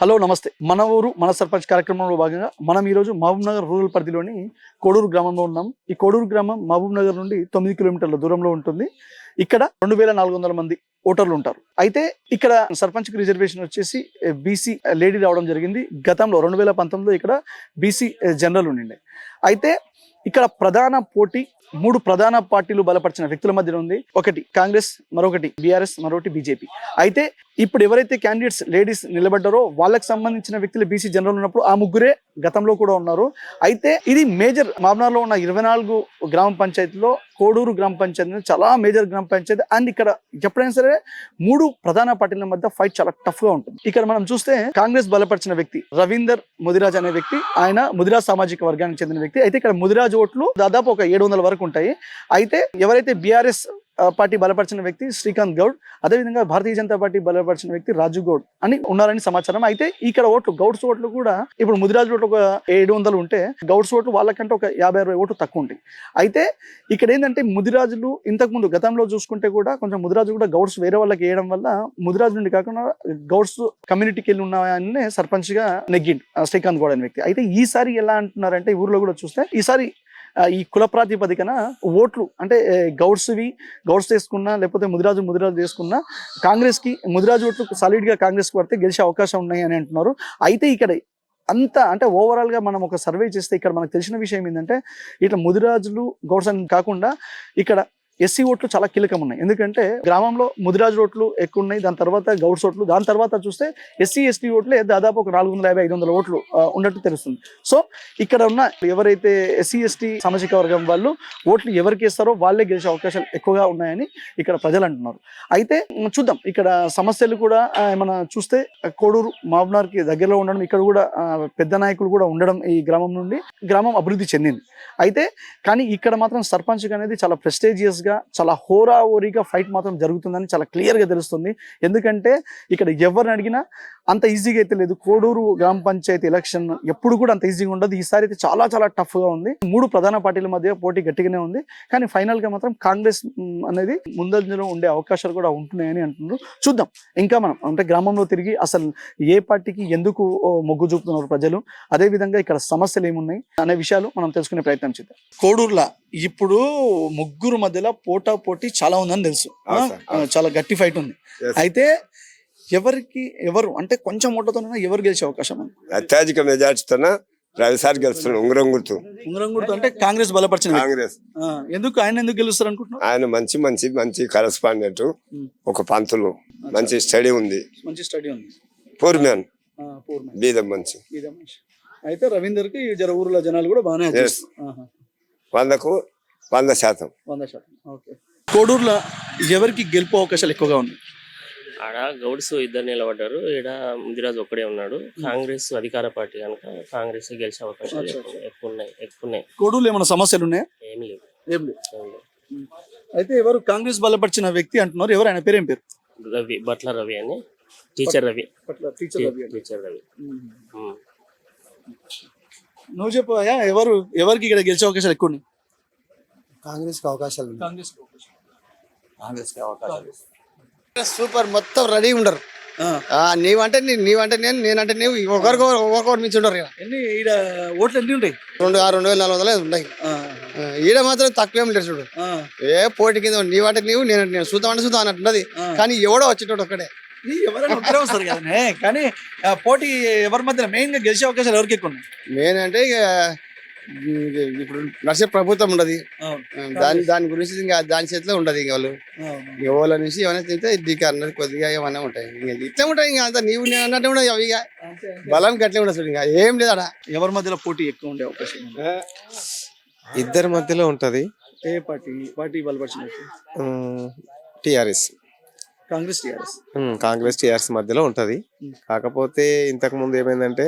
Hello నమస్తే. మన ఊరు మన సర్పంచ్ కార్యక్రమంలో భాగంగా మనం ఈరోజు మహబూబ్ నగర్ రూరల్ పరిధిలోని కోడూరు గ్రామంలో ఉన్నాం. ఈ కోడూరు గ్రామం మహబూబ్ నగర్ నుండి 9 కిలోమీటర్ల దూరంలో ఉంటుంది. ఇక్కడ 2400 మంది ఓటర్లు ఉంటారు. అయితే ఇక్కడ సర్పంచ్కి రిజర్వేషన్ వచ్చేసి బీసీ లేడీ రావడం జరిగింది. గతంలో 2019లో ఇక్కడ బీసీ జనరల్ ఉండిండే. అయితే ఇక్కడ ప్రధాన పోటీ 3 ప్రధాన పార్టీలు బలపరిచిన వ్యక్తుల మధ్య ఉంది. ఒకటి కాంగ్రెస్, మరొకటి బీఆర్ఎస్, మరొకటి బీజేపీ. అయితే ఇప్పుడు ఎవరైతే క్యాండిడేట్స్ లేడీస్ నిలబడ్డారో వాళ్ళకి సంబంధించిన వ్యక్తులు బీసీ జనరల్ ఉన్నప్పుడు ఆ ముగ్గురే గతంలో కూడా ఉన్నారు. అయితే ఇది మేజర్ మహబూబ్నగర్లో ఉన్న 24 గ్రామ పంచాయతీలో కోడూరు గ్రామ పంచాయతీ చాలా మేజర్ గ్రామ పంచాయతీ. అండ్ ఇక్కడ ఎప్పుడైనా సరే 3 ప్రధాన పార్టీల మధ్య ఫైట్ చాలా టఫ్ గా ఉంటుంది. ఇక్కడ మనం చూస్తే కాంగ్రెస్ బలపరిచిన వ్యక్తి రవీందర్ ముదిరాజ్ అనే వ్యక్తి, ఆయన ముదిరాజ్ సామాజిక వర్గానికి చెందిన వ్యక్తి. అయితే ఇక్కడ ముదిరాజ్ ఓట్లు దాదాపు ఒక 700 వరకు ఉంటాయి. అయితే ఎవరైతే బీఆర్ఎస్ పార్టీ బలపరిచిన వ్యక్తి శ్రీకాంత్ గౌడ్, అదేవిధంగా భారతీయ జనతా పార్టీ బలపరిచిన వ్యక్తి రాజు గౌడ్ అని ఉన్నారని సమాచారం. అయితే ఇక్కడ ఓట్లు గౌడ్స్ ఓట్లు కూడా ఇప్పుడు ముదిరాజ్ ఓట్లు ఒక 700 ఉంటే గౌడ్స్ ఓట్లు వాళ్ళకంటే ఒక 50-60 ఓట్లు తక్కువ ఉంటాయి. అయితే ఇక్కడ ఏంటంటే ముదిరాజులు ఇంతకుముందు గతంలో చూసుకుంటే కూడా కొంచెం ముదిరాజు కూడా గౌడ్స్ వేరే వాళ్ళకి వేయడం వల్ల ముదిరాజు నుండి కాకుండా గౌడ్స్ కమ్యూనిటీకి వెళ్ళి ఉన్నాయని సర్పంచ్ గా నెగ్గిండు శ్రీకాంత్ గౌడ్ అనే వ్యక్తి. అయితే ఈసారి ఎలా అంటున్నారంటే ఊర్లో కూడా చూస్తే ఈసారి ఈ కుల ప్రాతిపదికన ఓట్లు అంటే గౌడ్స్ తీసుకున్నా లేకపోతే ముదిరాజు తీసుకున్నా కాంగ్రెస్కి ముదిరాజు ఓట్లు సాలిడ్గా కాంగ్రెస్కి పడితే గెలిచే అవకాశం ఉన్నాయి అని అంటున్నారు. అయితే ఇక్కడ అంతా అంటే ఓవరాల్గా మనం ఒక సర్వే చేస్తే ఇక్కడ మనకు తెలిసిన విషయం ఏంటంటే ఇట్లా ముదిరాజులు గౌడ్స్ అని కాకుండా ఇక్కడ ఎస్సీ ఓట్లు చాలా కీలకం ఉన్నాయి. ఎందుకంటే గ్రామంలో ముదిరాజు ఓట్లు ఎక్కువ ఉన్నాయి, దాని తర్వాత గౌడ్స్ ఓట్లు, దాని తర్వాత చూస్తే ఎస్సీ ఓట్లే దాదాపు ఒక 450-500 ఓట్లు ఉన్నట్టు తెలుస్తుంది. సో ఇక్కడ ఉన్న ఎవరైతే ఎస్సీ సామాజిక వర్గం వాళ్ళు ఓట్లు ఎవరికి ఇస్తారో వాళ్ళే గెలిచే అవకాశాలు ఎక్కువగా ఉన్నాయని ఇక్కడ ప్రజలు అంటున్నారు. అయితే చూద్దాం ఇక్కడ సమస్యలు కూడా మనం చూస్తే కోడూరు మహబూబ్నగర్కి దగ్గరలో ఉండడం, ఇక్కడ కూడా పెద్ద నాయకులు కూడా ఉండడం, ఈ గ్రామం నుండి గ్రామం అభివృద్ధి చెందింది. అయితే కానీ ఇక్కడ మాత్రం సర్పంచ్ అనేది చాలా ప్రెస్టేజియస్ గా చాలా హోరాహోరీగా ఫైట్ మాత్రం జరుగుతుందని చాలా క్లియర్ గా తెలుస్తుంది. ఎందుకంటే ఇక్కడ ఎవరిని అడిగినా అంత ఈజీగా అయితే లేదు. కోడూరు గ్రామ పంచాయతీ ఎలక్షన్ ఎప్పుడు కూడా అంత ఈజీగా ఉండదు. ఈసారి అయితే చాలా చాలా టఫ్ గా ఉంది. 3 ప్రధాన పార్టీల మధ్య పోటీ గట్టిగానే ఉంది. కానీ ఫైనల్ గా మాత్రం కాంగ్రెస్ అనేది ముందంజలో ఉండే అవకాశాలు కూడా ఉంటున్నాయని అంటున్నారు. చూద్దాం ఇంకా మనం అంటే గ్రామంలో తిరిగి అసలు ఏ పార్టీకి ఎందుకు మొగ్గు చూపుతున్నారు ప్రజలు, అదే విధంగా ఇక్కడ సమస్యలు ఏమున్నాయి అనే విషయాలు మనం తెలుసుకునే ప్రయత్నం చేద్దాం. కోడూరులో ఇప్పుడు ముగ్గురు మధ్యలో పోటీ చాలా ఉందని తెలుసు, చాలా గట్టి ఫైట్ ఉంది. అయితే ఎవరు అంటే కొంచెం ఓట్లతో ఎవరు గెలిచే అవకాశం ఉంది? అత్యధిక మెజార్టీతో రవిసారి గెలుస్తున్నాడు. ఉంగరం గుర్తు అంటే కాంగ్రెస్ బలపరిచిన కాంగ్రెస్. ఎందుకు ఆయన ఎందుకు గెలుస్తారు అనుకుంటున్నారు? ఆయన మంచి కరెస్పాండెంట్, ఒక పంతులు, మంచి స్టడీ ఉంది, పూర్ మ్యాన్, బీదం మంచి. అయితే రవీందర్ కి ఊర్లో జనాలు కూడా బాగానే 100% కోడూరులో ఎవరికి గెలుపు అవకాశాలు ఎక్కువగా ఉన్నాయి? ఆడ గౌడ్స్ 2 నిలబడ్డారు, ఈడ ముదిరాజు ఒక్కడే ఉన్నాడు. కాంగ్రెస్ అధికార పార్టీ కనుక కాంగ్రెస్ గెలిచే అవకాశాలు ఎక్కువ ఉన్నాయి. కోడూరులో ఏమైనా సమస్యలు ఉన్నాయా? ఏమి లేవు. అయితే ఎవరు కాంగ్రెస్ బలపరిచిన వ్యక్తి అంటున్నారు, ఎవరు? ఆయన పేరేం పేరు? రవి, బట్ల రవి అని, టీచర్ రవి. నువ్వు చెప్పాయా ఎవరికి ఇక్కడ గెలిచే అవకాశాలు ఎక్కువ ఉన్నాయి? కాంగ్రెస్ సూపర్, మొత్తం రెడీ ఉండరు. నీవంటే నేను, నేనంటే నేను, ఒకరికొకరు మించి ఉండరు. ఓట్లు ఎన్ని ఉంటాయి? 2,400 ఉన్నాయి. ఈడ మాత్రం తక్కువేం లేదు చూడు. ఏ పోటీ కింద నీవంటే నీవు, నేనంటే నేను, చూద్దాం అన్నట్టున్నది. కానీ ఎవడో వచ్చేటోడు ఒక్కడే. ఎవరైనా ఒక్కరే వస్తారు కదా. కానీ పోటీ ఎవరి మధ్య మెయిన్ గా గెలిచే అవకాశాలు ఎవరికి ఎక్కువ ఉన్నాయి? మెయిన్ అంటే ఇక ఇప్పుడు నడిచే ప్రభుత్వం ఉండదు, దాని గురించి ఇంకా దాని చేతిలో ఉండదు. ఇంక వాళ్ళు ఎవరి నుంచి ఏమైనా తింటే డీకా అన్నది కొద్దిగా ఏమైనా ఉంటాయి. ఇంకా ఇట్లా ఉంటాయి. ఇంకా అంతా నీవు నేను అన్నట్టు ఉండదు. అవి ఇక బలం గట్లే ఉండదు. ఇంకా ఏం లేదు అక్కడ. ఎవరి మధ్యలో పోటీ ఎక్కువ ఉండే అవకాశం? ఇద్దరి మధ్యలో ఉంటది. ఏ పార్టీ బలపరిచిన? టిఆర్ఎస్, కాంగ్రెస్ టిఆర్ఎస్ మధ్యలో ఉంటది. కాకపోతే ఇంతకు ముందు ఏమైందంటే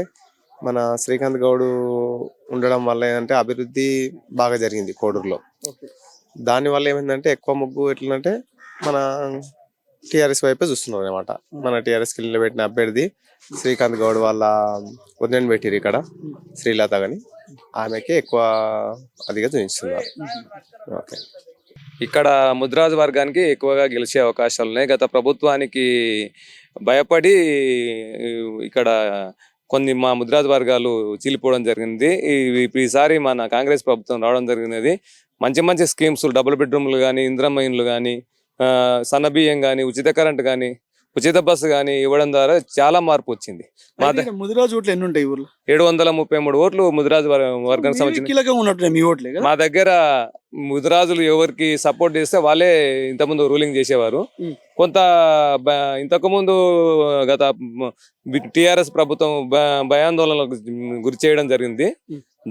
మన శ్రీకాంత్ గౌడ్ ఉండడం వల్ల ఏంటంటే అభివృద్ధి బాగా జరిగింది కోడూరులో. దానివల్ల ఏమైందంటే ఎక్కువ ముగ్గు ఎట్లంటే మన టిఆర్ఎస్ వైపే చూస్తున్నారు అనమాట. మన టిఆర్ఎస్కి నిలబెట్టిన అభ్యర్థి శ్రీకాంత్ గౌడ్ వాళ్ళ వదిలేని పెట్టిరు ఇక్కడ, శ్రీలత గాని, ఆమెకి ఎక్కువ అదిగా చూపిస్తున్నారు. ఓకే. ఇక్కడ ముదిరాజు వర్గానికి ఎక్కువగా గెలిచే అవకాశాలు ఉన్నాయి. గత ప్రభుత్వానికి భయపడి ఇక్కడ కొన్ని మా ముదిరాజు వర్గాలు చీలిపోవడం జరిగింది. ఈసారి మన కాంగ్రెస్ ప్రభుత్వం రావడం జరిగినది. మంచి మంచి స్కీమ్స్, డబుల్ బెడ్రూమ్లు కానీ, ఇందిరమ్మ ఇండ్లు కానీ, సన్నబియ్యం కానీ, ఉచిత కరెంట్ కానీ, ఉచిత బస్సు కానీ ఇవ్వడం ద్వారా చాలా మార్పు వచ్చింది. మా ముదిరాజు ఓట్లు ఎన్ని ఉంటాయి ఊర్లో? 733 ఓట్లు ముదిరాజు వర్గానికి సంబంధించి. కీలకంగా ఉన్నట్టు మీ ఓట్లే కదా? మా దగ్గర ముదిరాజులు ఎవరికి సపోర్ట్ చేస్తే వాళ్ళే ఇంతకుముందు రూలింగ్ చేసేవారు. కొంత ఇంతకు ముందు గత టిఆర్ఎస్ ప్రభుత్వం భయాందోళనలకు గురి చేయడం జరిగింది.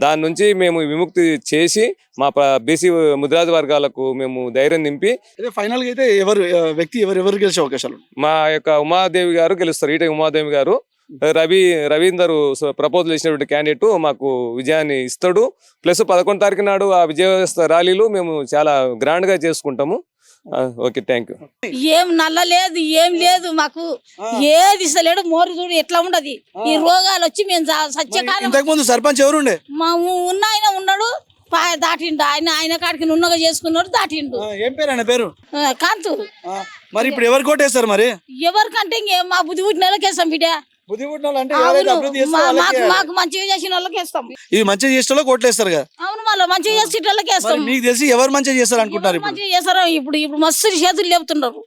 దాని నుంచి మేము విముక్తి చేసి మా బీసీ ముదిరాజు వర్గాలకు మేము ధైర్యం నింపి ఫైనల్ గా అయితే ఎవరు గెలిచే అవకాశాలు? మా యొక్క ఉమాదేవి గారు గెలుస్తారు. ఈట ఉమాదేవి గారు, రవీందర్ ప్రపోజల్ చేసినటువంటి క్యాండిడేట్ మాకు విజయాన్ని ఇస్తాడు. ప్లస్ 11 తారీఖు నాడు ఆ విజయ ర్యాలీలు మేము చాలా గ్రాండ్ గా చేసుకుంటాము. Okay, thank you. ఏం నల్ల లేదు, ఏం లేదు, మాకు ఏది ఇస్తలేడు. మోరు చూడు ఎట్లా ఉండదు. ఈ రోగాలు వచ్చి మేము సత్యకాలం. ఇంతకు ముందు సర్పంచ్ ఎవరు ఉండే? మా ఉన్న ఆయన ఉన్నాడు, దాటిండు. ఆయన కాడికి నున్నగా చేసుకున్నాడు, దాటిండు. ఏం పేరు ఆయన పేరు? కాంతు. మరి ఇప్పుడు ఎవరు కోటేస్తారు? మరి ఎవరికంటే మా బుద్ధి పుట్టిన వాళ్ళకి వేస్తాం బిడ్డ. మాకు మంచిగా చేసిన వాళ్ళకి వేస్తాం. ఇది మంచిగా చేసే వాళ్ళకి ఓట్లేస్తారు కదా? అవును, మళ్ళీ మంచిగా చేసే వాళ్ళకి వేస్తాం. మీకు తెలిసి ఎవరు మంచిగా చేస్తారు అనుకుంటారు? మంచిగా చేస్తారో ఇప్పుడు మస్తు చేతులు లేపుతున్నారు.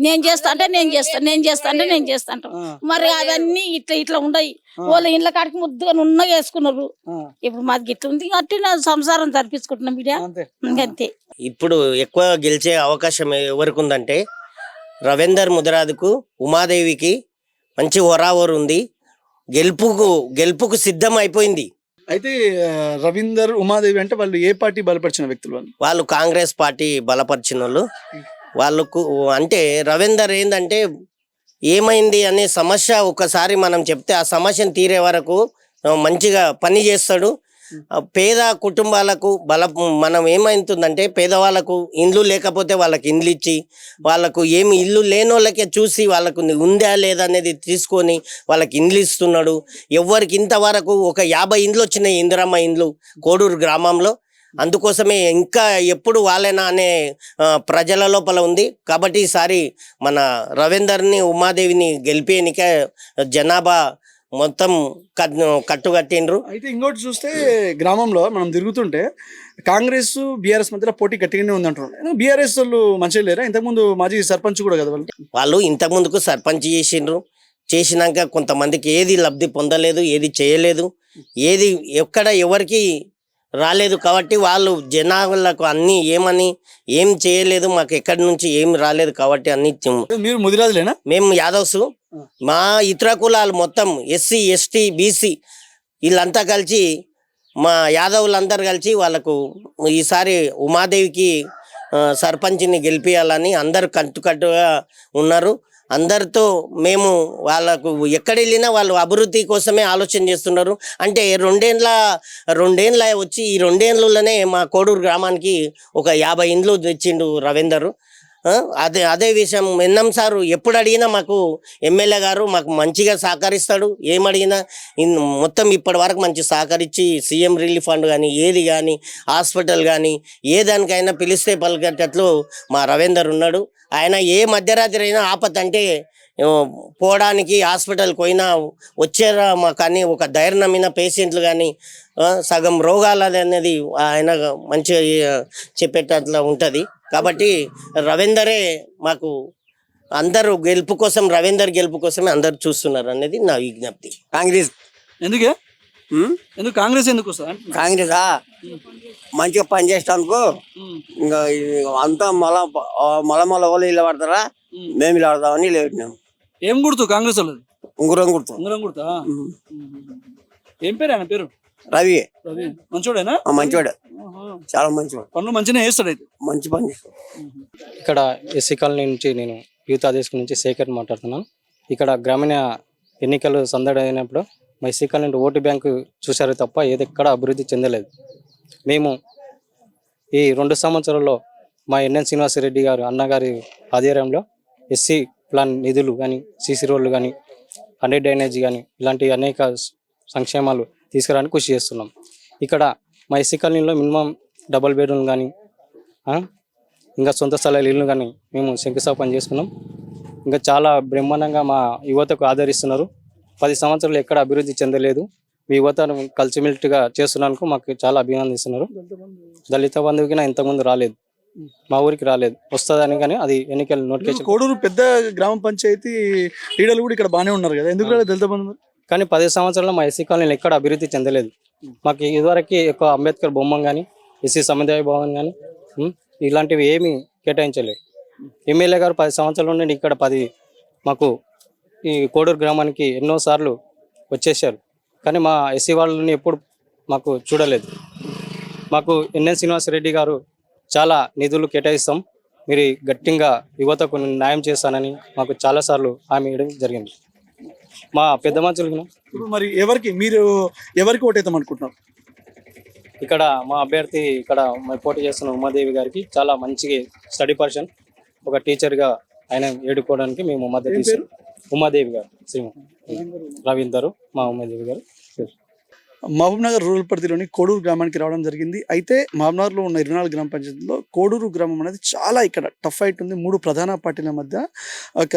నేను చేస్తా అంటే నేను చేస్తా అంటాం. మరి అవన్నీ ఇట్లా ఉండయి. వాళ్ళ ఇండ్ల కాడికి ముద్దుగా నున్నగా వేసుకున్నారు. ఇప్పుడు మాది ఇట్లా ఉంది కాబట్టి నా సంసారం జరిపించుకుంటున్నాం బిడ్డ, ఇంకంతే. ఇప్పుడు ఎక్కువ గెలిచే అవకాశం ఎవరికి ఉందంటే రవీందర్ ముదిరాజుకు, ఉమాదేవికి మంచి హోరావోరు ఉంది. గెలుపుకు సిద్ధం అయిపోయింది. అయితే రవీందర్, ఉమాదేవి అంటే వాళ్ళు ఏ పార్టీ బలపరిచిన వ్యక్తులు? వాళ్ళు కాంగ్రెస్ పార్టీ బలపరిచిన వాళ్ళు. వాళ్ళకు అంటే రవీందర్ ఏంటంటే ఏమైంది అనే సమస్య ఒకసారి మనం చెప్తే ఆ సమస్యను తీరే వరకు మంచిగా పని చేస్తాడు. పేద కుటుంబాలకు మనం ఏమైతుందంటే పేదవాళ్ళకు ఇండ్లు లేకపోతే వాళ్ళకి ఇండ్లు ఇచ్చి, వాళ్ళకు ఏమి ఇల్లు లేని వాళ్ళకే చూసి వాళ్ళకు ఉందా లేదా అనేది తీసుకొని వాళ్ళకి ఇండ్లు ఇస్తున్నాడు. ఎవరికి ఇంతవరకు ఒక 50 ఇండ్లు వచ్చినాయి, ఇందిరమ్మ ఇండ్లు కోడూరు గ్రామంలో. అందుకోసమే ఇంకా ఎప్పుడు వాళ్ళేనా అనే ప్రజల లోపల ఉంది. కాబట్టి ఈసారి మన రవీందర్ని, ఉమాదేవిని గెలిపేనికే జనాభా మొత్తం కట్టుకట్టిండ్రు. అయితే ఇంకోటి చూస్తే గ్రామంలో మనం తిరుగుతుంటే కాంగ్రెస్ బీఆర్ఎస్ మధ్యలో పోటీ గట్టిగానే ఉంది అంటున్నారు. బీఆర్ఎస్ వాళ్ళు మంచిగా లేరా? ఇంతకుముందు మాజీ సర్పంచ్ కూడా కదా వాళ్ళు ఇంతకు ముందుకు సర్పంచ్ చేసినాక కొంతమందికి ఏది లబ్ధి పొందలేదు, ఏది చేయలేదు, ఏది ఎక్కడ ఎవరికి రాలేదు. కాబట్టి వాళ్ళు జనాలకు అన్ని ఏం చేయలేదు, మాకు ఎక్కడి నుంచి ఏం రాలేదు కాబట్టి అన్ని. మీరు ముదిరాజులేనా? మేము యాదవ్స్. మా ఇతర కులాలు మొత్తం ఎస్సీ, ఎస్టీ, బీసీ వీళ్ళంతా కలిసి, మా యాదవులందరూ కలిసి వాళ్ళకు ఈసారి ఉమాదేవికి సర్పంచ్ని గెలిపియాలని అందరు కట్టుగా ఉన్నారు. అందరితో మేము వాళ్ళకు ఎక్కడ వెళ్ళినా వాళ్ళు అభివృద్ధి కోసమే ఆలోచన చేస్తున్నారు. అంటే రెండేళ్ళ వచ్చి ఈ 2 ఏళ్ళలోనే మా కోడూరు గ్రామానికి ఒక 50 ఇండ్లు తెచ్చిండు రవీందర్. అదే విషయం ఎన్నం సారు ఎప్పుడు అడిగినా మాకు ఎమ్మెల్యే గారు మాకు మంచిగా సహకరిస్తాడు. ఏమడిగినా మొత్తం ఇప్పటి వరకు మంచి సహకరించి సీఎం రిలీఫ్ ఫండ్ కానీ, ఏది కానీ, హాస్పిటల్ కానీ, ఏ దానికైనా పిలిస్తే పలికేటట్లు మా రవీందర్ ఉన్నాడు. ఆయన ఏ మధ్యరాత్రి అయినా ఆపత్తంటే పోవడానికి హాస్పిటల్కి పోయినా వచ్చారా కానీ ఒక ధైర్యమైన పేషెంట్లు కానీ సగం రోగాలు అనేది ఆయన మంచిగా చెప్పేటట్లా ఉంటుంది. కాబట్టి రవీందరే మాకు అందరూ రవీందర్ గెలుపు కోసమే అందరు చూస్తున్నారు అనేది నా విజ్ఞప్తి. కాంగ్రెస్ ఎందుకు కాంగ్రెస్ ఎందుకు వస్తుంది? కాంగ్రెస్ మంచిగా పని చేస్తానుకో ఇంకా అంతా మళ్ళా వాళ్ళు ఇల్లు పడతారా, మేము ఇలా పడతామని ఇల్లు పెట్టినాం. ఏం గుర్తు కాంగ్రెస్ వాళ్ళది? ఉంగురం గుర్తు. ఉంగరం గుర్తా? ఏం పేరు ఆయన పేరు? రవి. మంచోడేనా? మంచివాడు, చాలా మంచివాడు. పనులు మంచిగా చేస్తాడు. అయితే మంచి పని చేస్తాడు. ఇక్కడ ఎస్సీ కాలనీ నుంచి నేను యూత్ ఆదేశం నుంచి శేఖర్ మాట్లాడుతున్నాను. ఇక్కడ గ్రామీణ ఎన్నికలు సందడి అయినప్పుడు మా ఎస్సీ కాలనీ ఓటు బ్యాంకు చూశారు తప్ప ఏది ఎక్కడ అభివృద్ధి చెందలేదు. మేము ఈ 2 సంవత్సరాల్లో మా ఎన్ఎన్ శ్రీనివాసరెడ్డి గారు అన్నగారి ఆధ్వర్యంలో ఎస్సీ ప్లాన్ నిధులు కానీ, సీసీ రోడ్లు కానీ, 100 డ్రైనేజ్ కానీ ఇలాంటి అనేక సంక్షేమాలు తీసుకురావడానికి కృషి చేస్తున్నాం. ఇక్కడ మా ఎస్సీ కాలనీలో మినిమం డబుల్ బెడ్రూమ్ కానీ, ఇంకా సొంత స్థలాలు ఇల్లు కానీ మేము శంకుస్థాపన చేసుకున్నాం. ఇంకా చాలా బ్రహ్మాండంగా మా యువతకు ఆదరిస్తున్నారు. 10 సంవత్సరాలు ఎక్కడ అభివృద్ధి చెందలేదు. మీ యువతను కలిసిమెలిసిగా చేస్తున్నందుకు మాకు చాలా అభినందిస్తున్నారు. దళిత బంధువుకి ఇంతకుముందు రాలేదు, మా ఊరికి రాలేదు, వస్తుందని కానీ అది ఎన్నికల నోటిఫికేషన్. కోడూరు పెద్ద గ్రామ పంచాయతీ లీడర్లు కూడా ఇక్కడ బాగానే ఉన్నారు కదా, ఎందుకు రాలేదు దళిత బంధువులు? కానీ 10 సంవత్సరాల్లో మా ఎస్సీ కాలనీలు ఎక్కడ అభివృద్ధి చెందలేదు. మాకు ఇదివరకు ఎక్కువ అంబేద్కర్ బొమ్మ కానీ ఎస్సీ సముదాయ భవన్ కానీ ఇలాంటివి ఏమీ కేటాయించలేదు. ఎమ్మెల్యే గారు 10 సంవత్సరాల నుండి ఇక్కడ మాకు ఈ కోడూరు గ్రామానికి ఎన్నోసార్లు వచ్చేసారు. కానీ మా ఎస్సీ వాళ్ళని ఎప్పుడు మాకు చూడలేదు. మాకు ఎన్ఎన్ శ్రీనివాసరెడ్డి గారు చాలా నిధులు కేటాయిస్తాం, మీరు గట్టిగా యువతకు న్యాయం చేస్తానని మాకు చాలాసార్లు హామీ ఇవ్వడం జరిగింది. మా పెద్ద మనుషులు మరి మీరు ఎవరికి ఓటేద్దాం అనుకుంటున్నారు? ఇక్కడ మా అభ్యర్థి ఇక్కడ పోటీ చేస్తున్న ఉమాదేవి గారికి చాలా మంచి స్టడీ పర్సన్, ఒక టీచర్గా ఆయన ఏడుకోవడానికి మేము మద్దతు ఇస్తాం. ఉమాదేవి గారు, శ్రీ రవీందరు, మా ఉమాదేవి గారు. మహబూబ్ నగర్ రూరల్ పరిధిలోని కోడూరు గ్రామానికి రావడం జరిగింది. అయితే మహబూబ్ నగర్లో ఉన్న 24 గ్రామ పంచాయతీల్లో కోడూరు గ్రామం అనేది చాలా ఇక్కడ టఫ్ ఫైట్ ఉంది. 3 ప్రధాన పార్టీల మధ్య ఒక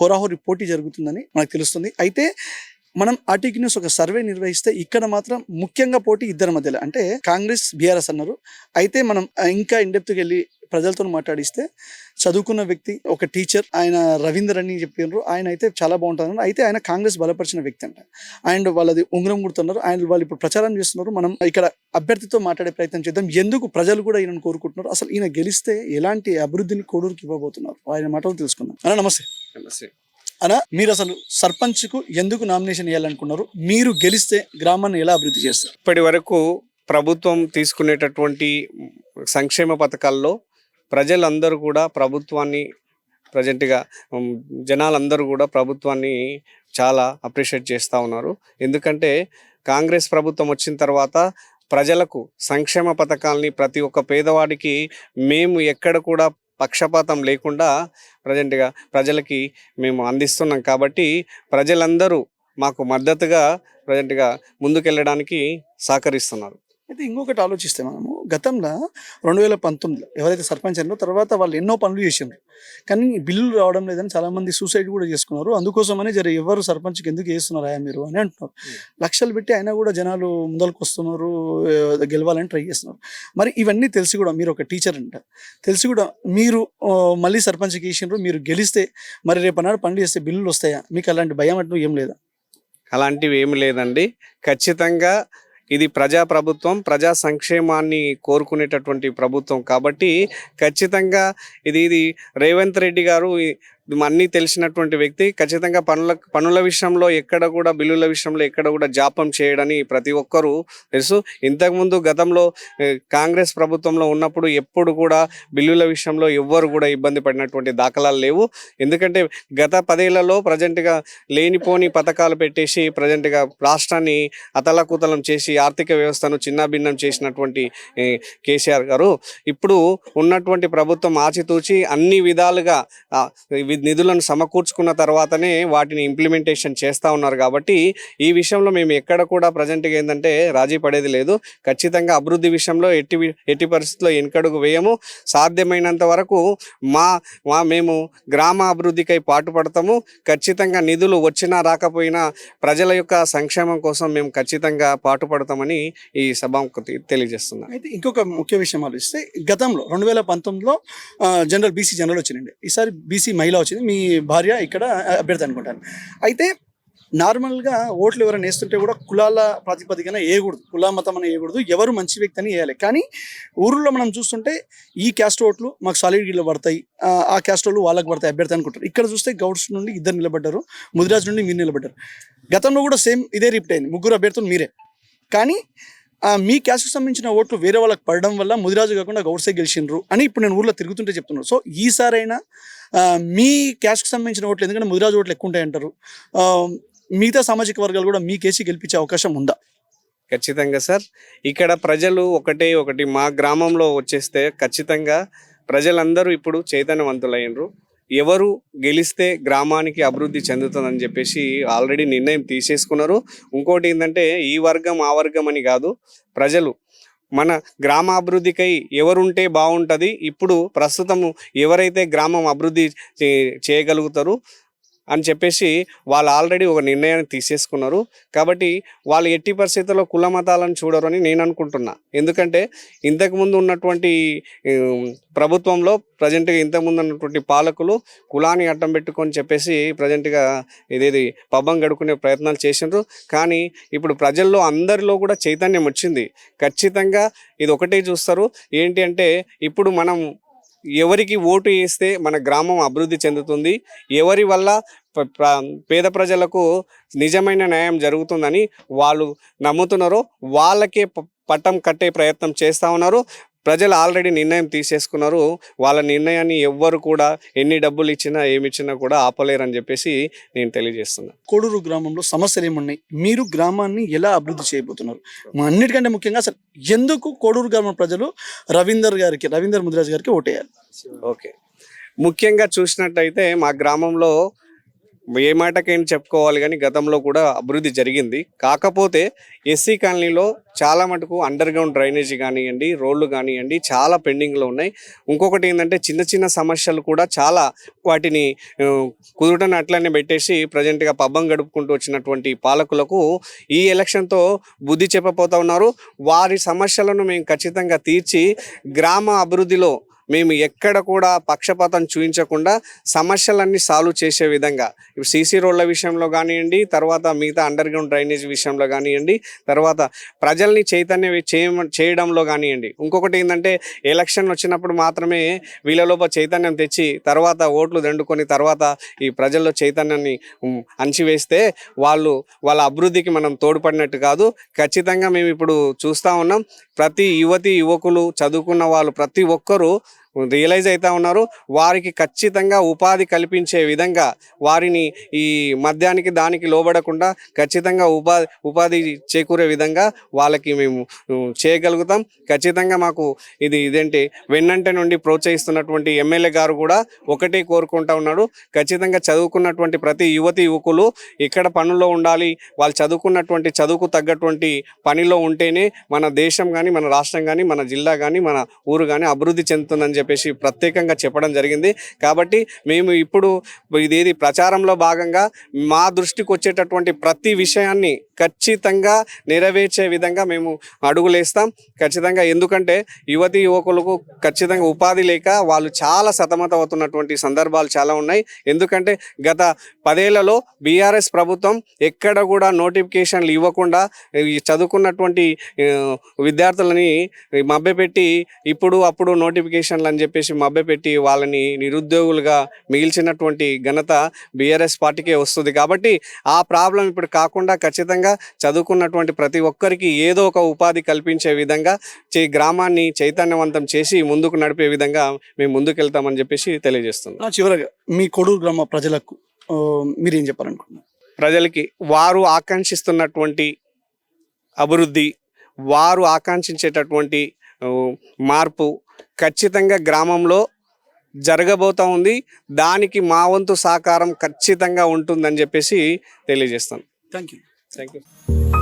హోరాహోరీ పోటీ జరుగుతుందని మనకు తెలుస్తుంది. అయితే మనం ఆర్టీకి న్యూస్ ఒక సర్వే నిర్వహిస్తే ఇక్కడ మాత్రం ముఖ్యంగా పోటీ ఇద్దరి మధ్యలో, అంటే కాంగ్రెస్ బీఆర్ఎస్ అన్నారు. అయితే మనం ఇంకా ఇండెప్త్కి వెళ్ళి ప్రజలతో మాట్లాడిస్తే చదువుకున్న వ్యక్తి, ఒక టీచర్, ఆయన రవీందర్ అని చెప్పినారు. ఆయన అయితే చాలా బాగుంటుంది. అయితే ఆయన కాంగ్రెస్ బలపరిచిన వ్యక్తి అంట. అండ్ వాళ్ళది ఉంగరం గుర్తున్నారు. వాళ్ళు ఇప్పుడు ప్రచారం చేస్తున్నారు. మనం ఇక్కడ అభ్యర్థితో మాట్లాడే ప్రయత్నం చేద్దాం. ఎందుకు ప్రజలు కూడా ఈయనను కోరుకుంటున్నారు, అసలు ఈయన గెలిస్తే ఎలాంటి అభివృద్ధిని కోడూరుకి ఇవ్వబోతున్నారు, ఆయన మాటలు తెలుసుకుందాం. అన్న నమస్తే. అన్న, మీరు అసలు సర్పంచ్ కు ఎందుకు నామినేషన్ వేయాలనుకున్నారు? మీరు గెలిస్తే గ్రామాన్ని ఎలా అభివృద్ధి చేస్తారు? ఇప్పటి వరకు ప్రభుత్వం తీసుకునేటటువంటి సంక్షేమ పథకాల్లో ప్రజలందరూ కూడా ప్రభుత్వాన్ని, ప్రజెంట్గా జనాలందరూ కూడా ప్రభుత్వాన్ని చాలా అప్రిషియేట్ చేస్తూ ఉన్నారు. ఎందుకంటే కాంగ్రెస్ ప్రభుత్వం వచ్చిన తర్వాత ప్రజలకు సంక్షేమ పథకాలని ప్రతి ఒక్క పేదవాడికి మేము ఎక్కడ కూడా పక్షపాతం లేకుండా ప్రజెంట్గా ప్రజలకి మేము అందిస్తున్నాం. కాబట్టి ప్రజలందరూ మాకు మద్దతుగా ప్రజెంట్గా ముందుకెళ్ళడానికి సహకరిస్తున్నారు. అయితే ఇంకొకటి ఆలోచిస్తే మనము గతంలో 2019లో ఎవరైతే సర్పంచ్ అయినారో తర్వాత వాళ్ళు ఎన్నో పనులు చేసిండ్రు, కానీ బిల్లులు రావడం లేదని చాలా మంది సూసైడ్ కూడా చేసుకున్నారు. అందుకోసమనే ఎవరు సర్పంచ్కి ఎందుకు వేస్తున్నారు మీరు అని అంటున్నారు. లక్షలు పెట్టి అయినా కూడా జనాలు ముందరకు వస్తున్నారు, గెలవాలని ట్రై చేస్తున్నారు. మరి ఇవన్నీ తెలిసి కూడా మీరు ఒక టీచర్ అంట, తెలిసి కూడా మీరు మళ్ళీ సర్పంచ్కి వేసిండ్రు, మీరు గెలిస్తే మరి రేపన్నాడు పనులు చేస్తే బిల్లులు వస్తాయా? మీకు అలాంటి భయం అంటూ ఏం లేదా? అలాంటివి ఏమి లేదండి. ఖచ్చితంగా ఇది ప్రజా ప్రభుత్వం, ప్రజా సంక్షేమాన్ని కోరుకునేటటువంటి ప్రభుత్వం. కాబట్టి ఖచ్చితంగా ఇది రేవంత్ రెడ్డి గారు అన్నీ తెలిసినటువంటి వ్యక్తి. ఖచ్చితంగా పనుల విషయంలో ఎక్కడ కూడా, బిల్లుల విషయంలో ఎక్కడ కూడా జాప్యం చేయడని ప్రతి ఒక్కరూ తెలుసు. ఇంతకుముందు గతంలో కాంగ్రెస్ ప్రభుత్వంలో ఉన్నప్పుడు ఎప్పుడు కూడా బిల్లుల విషయంలో ఎవ్వరు కూడా ఇబ్బంది పడినటువంటి దాఖలాలు లేవు. ఎందుకంటే గత 10 ఏళ్లలో ప్రజెంట్గా లేనిపోని పథకాలు పెట్టేసి ప్రజెంట్గా రాష్ట్రాన్ని అతలాకుతలం చేసి ఆర్థిక వ్యవస్థను చిన్నాభిన్నం చేసినటువంటి కేసీఆర్ గారు ఇప్పుడు ఉన్నటువంటి ప్రభుత్వం ఆచితూచి అన్ని విధాలుగా నిధులను సమకూర్చుకున్న తర్వాతనే వాటిని ఇంప్లిమెంటేషన్ చేస్తూ ఉన్నారు. కాబట్టి ఈ విషయంలో మేము ఎక్కడ కూడా ప్రజెంట్గా ఏంటంటే రాజీ పడేది లేదు. ఖచ్చితంగా అభివృద్ధి విషయంలో ఎట్టి పరిస్థితుల్లో వెనుకడుగు వేయము. సాధ్యమైనంత వరకు మేము గ్రామ అభివృద్ధికై పాటుపడతాము. ఖచ్చితంగా నిధులు వచ్చినా రాకపోయినా ప్రజల యొక్క సంక్షేమం కోసం మేము ఖచ్చితంగా పాటుపడతామని ఈ సభకు తెలియజేస్తున్నాం. అయితే ఇంకొక ముఖ్య విషయం ఆలోచిస్తే గతంలో 2019లో బీసీ జనరల్ వచ్చిందండి, ఈసారి బీసీ మహిళ వచ్చింది. మీ భార్య ఇక్కడ అభ్యర్థి అనుకుంటాను. అయితే నార్మల్గా ఓట్లు ఎవరైనా వేస్తుంటే కూడా కులాల ప్రాతిపదికన వేయకూడదు, కుల మతం అని వేయకూడదు, ఎవరు మంచి వ్యక్తి అని వేయాలి. కానీ ఊళ్ళో మనం చూస్తుంటే ఈ క్యాస్ట్ ఓట్లు మాకు సాలిడ్ గిల్లో పడతాయి, ఆ క్యాస్ట్ ఓట్లు వాళ్ళకి పడతాయి అభ్యర్థి అనుకుంటారు. ఇక్కడ చూస్తే గౌడ్స్ నుండి 2 నిలబడ్డారు, ముదిరాజ్ నుండి మీరు నిలబడ్డారు. గతంలో కూడా సేమ్ ఇదే రిపీట్ అయింది, 3 అభ్యర్థులు మీరే. కానీ మీ క్యాస్ట్కి సంబంధించిన ఓట్లు వేరే వాళ్ళకి పడడం వల్ల ముదిరాజు కాకుండా గౌడ్సే గెలిచిండ్రు అని ఇప్పుడు నేను ఊళ్ళో తిరుగుతుంటే చెప్తున్నాను. సో ఈసారైనా మీ క్యాస్ట్కి సంబంధించిన ఓట్లు, ఎందుకంటే ముదిరాజు ఓట్లు ఎక్కువ ఉంటాయి అంటారు, మిగతా సామాజిక వర్గాలు కూడా మీ కేసి గెలిపించే అవకాశం ఉందా? ఖచ్చితంగా సార్. ఇక్కడ ప్రజలు ఒకటి మా గ్రామంలో వచ్చేస్తే ఖచ్చితంగా ప్రజలందరూ ఇప్పుడు చైతన్యవంతులయ్యారు. ఎవరు గెలిస్తే గ్రామానికి అభివృద్ధి చెందుతుందని చెప్పేసి ఆల్రెడీ నిర్ణయం తీసేసుకున్నారు. ఇంకోటి ఏంటంటే ఈ వర్గం ఆ వర్గం అని కాదు, ప్రజలు మన గ్రామాభివృద్ధికై ఎవరుంటే బాగుంటుంది, ఇప్పుడు ప్రస్తుతం ఎవరైతే గ్రామం అభివృద్ధి చేయగలుగుతారు అని చెప్పేసి వాళ్ళు ఆల్రెడీ ఒక నిర్ణయాన్ని తీసేసుకున్నారు. కాబట్టి వాళ్ళు ఎట్టి పరిస్థితుల్లో కుల మతాలను చూడరు అని నేను అనుకుంటున్నా. ఎందుకంటే ఇంతకుముందు ఉన్నటువంటి ప్రభుత్వంలో ప్రజెంట్గా ఇంతకుముందు ఉన్నటువంటి పాలకులు కులాన్ని అడ్డం పెట్టుకొని చెప్పేసి ప్రజెంట్గా ఇదేది పబ్బం గడుకునే ప్రయత్నాలు చేసినారు. కానీ ఇప్పుడు ప్రజల్లో అందరిలో కూడా చైతన్యం వచ్చింది. ఖచ్చితంగా ఇది ఒకటే చూస్తారు, ఏంటి అంటే ఇప్పుడు మనం ఎవరికి ఓటు వేస్తే మన గ్రామం అభివృద్ధి చెందుతుంది, ఎవరి వల్ల పేద ప్రజలకు నిజమైన న్యాయం జరుగుతుందని వాళ్ళు నమ్ముతున్నారో వాళ్ళకే పట్టం కట్టే ప్రయత్నం చేస్తూ ఉన్నారు. ప్రజలు ఆల్రెడీ నిర్ణయం తీసేసుకున్నారు. వాళ్ళ నిర్ణయాన్ని ఎవ్వరు కూడా ఎన్ని డబ్బులు ఇచ్చినా ఏమి ఇచ్చినా కూడా ఆపలేరని చెప్పేసి నేను తెలియజేస్తున్నాను. కోడూరు గ్రామంలో సమస్యలు ఏమున్నాయి, మీరు గ్రామాన్ని ఎలా అభివృద్ధి చేయబోతున్నారు, అన్నిటికంటే ముఖ్యంగా అసలు ఎందుకు కోడూరు గ్రామ ప్రజలు రవీందర్ ముదిరాజ్ గారికి ఓటేయాలి? ఓకే, ముఖ్యంగా చూసినట్టయితే మా గ్రామంలో ఏ మాటకైనా చెప్పుకోవాలి కానీ గతంలో కూడా అభివృద్ధి జరిగింది. కాకపోతే ఎస్సీ కాలనీలో చాలా మటుకు అండర్ గ్రౌండ్ డ్రైనేజీ కానివ్వండి, రోడ్లు కానివ్వండి చాలా పెండింగ్లో ఉన్నాయి. ఇంకొకటి ఏంటంటే చిన్న చిన్న సమస్యలు కూడా చాలా వాటిని కుదుటని అట్లనే పెట్టేసి ప్రజెంట్గా పబ్బం గడుపుకుంటూ వచ్చినటువంటి పాలకులకు ఈ ఎలక్షన్తో బుద్ధి చెప్పబోతా ఉన్నారు. వారి సమస్యలను మేము ఖచ్చితంగా తీర్చి గ్రామ అభివృద్ధిలో మేము ఎక్కడ కూడా పక్షపాతం చూపించకుండా సమస్యలన్నీ సాల్వ్ చేసే విధంగా ఇప్పుడు సీసీ రోడ్ల విషయంలో కానివ్వండి, తర్వాత మిగతా అండర్ గ్రౌండ్ డ్రైనేజ్ విషయంలో కానివ్వండి, తర్వాత ప్రజల్ని చేయడంలో కానివ్వండి. ఇంకొకటి ఏంటంటే ఎలక్షన్ వచ్చినప్పుడు మాత్రమే వీళ్ళలోప చైతన్యం తెచ్చి తర్వాత ఓట్లు దండుకొని తర్వాత ఈ ప్రజల్లో చైతన్యాన్ని అణిచివేస్తే వాళ్ళ అభివృద్ధికి మనం తోడ్పడినట్టు కాదు. ఖచ్చితంగా మేము ఇప్పుడు చూస్తూ ఉన్నాం, ప్రతి యువకులు చదువుకున్న వాళ్ళు ప్రతి ఒక్కరూ రియలైజ్ అవుతా ఉన్నారు. వారికి ఖచ్చితంగా ఉపాధి కల్పించే విధంగా వారిని ఈ మద్యానికి దానికి లోబడకుండా ఖచ్చితంగా ఉపాధి చేకూరే విధంగా వాళ్ళకి మేము చేయగలుగుతాం. ఖచ్చితంగా మాకు ఇదేంటి వెన్నంటే నుండి ప్రోత్సహిస్తున్నటువంటి ఎమ్మెల్యే గారు కూడా ఒకటే కోరుకుంటా ఉన్నాడు, ఖచ్చితంగా చదువుకున్నటువంటి ప్రతి యువకులు ఇక్కడ పనుల్లో ఉండాలి, వాళ్ళు చదువుకున్నటువంటి చదువుకు తగ్గటువంటి పనిలో ఉంటేనే మన దేశం కానీ, మన రాష్ట్రం కానీ, మన జిల్లా కానీ, మన ఊరు కానీ అభివృద్ధి చెందుతుందని చెప్పేసి ప్రత్యేకంగా చెప్పడం జరిగింది. కాబట్టి మేము ఇప్పుడు ఇదేది ప్రచారంలో భాగంగా మా దృష్టికి వచ్చేటటువంటి ప్రతి విషయాన్ని ఖచ్చితంగా నెరవేర్చే విధంగా మేము అడుగులేస్తాం ఖచ్చితంగా. ఎందుకంటే యువకులకు ఖచ్చితంగా ఉపాధి లేక వాళ్ళు చాలా సతమతం అవుతున్నటువంటి సందర్భాలు చాలా ఉన్నాయి. ఎందుకంటే గత 10 ఏళ్లలో బీఆర్ఎస్ ప్రభుత్వం ఎక్కడ కూడా నోటిఫికేషన్లు ఇవ్వకుండా చదువుకున్నటువంటి విద్యార్థులని మభ్యపెట్టి అప్పుడు నోటిఫికేషన్లు అని చెప్పేసి మభ్యపెట్టి వాళ్ళని నిరుద్యోగులుగా మిగిల్చినటువంటి ఘనత బీఆర్ఎస్ పార్టీకే వస్తుంది. కాబట్టి ఆ ప్రాబ్లం ఇప్పుడు కాకుండా ఖచ్చితంగా చదువుకున్నటువంటి ప్రతి ఒక్కరికి ఏదో ఒక ఉపాధి కల్పించే విధంగా గ్రామాన్ని చైతన్యవంతం చేసి ముందుకు నడిపే విధంగా మేము ముందుకెళ్తామని చెప్పేసి తెలియజేస్తున్నాం. చివరగా మీ కోడూరు గ్రామ ప్రజలకు మీరేం చెప్పాలనుకుంటున్నారు? ప్రజలకి వారు ఆకాంక్షిస్తున్నటువంటి అభివృద్ధి, వారు ఆకాంక్షించేటటువంటి మార్పు ఖచ్చితంగా గ్రామంలో జరగబోతా ఉంది. దానికి మా వంతు సహకారం ఖచ్చితంగా ఉంటుందని చెప్పేసి తెలియజేస్తాను. Thank you. Thank you.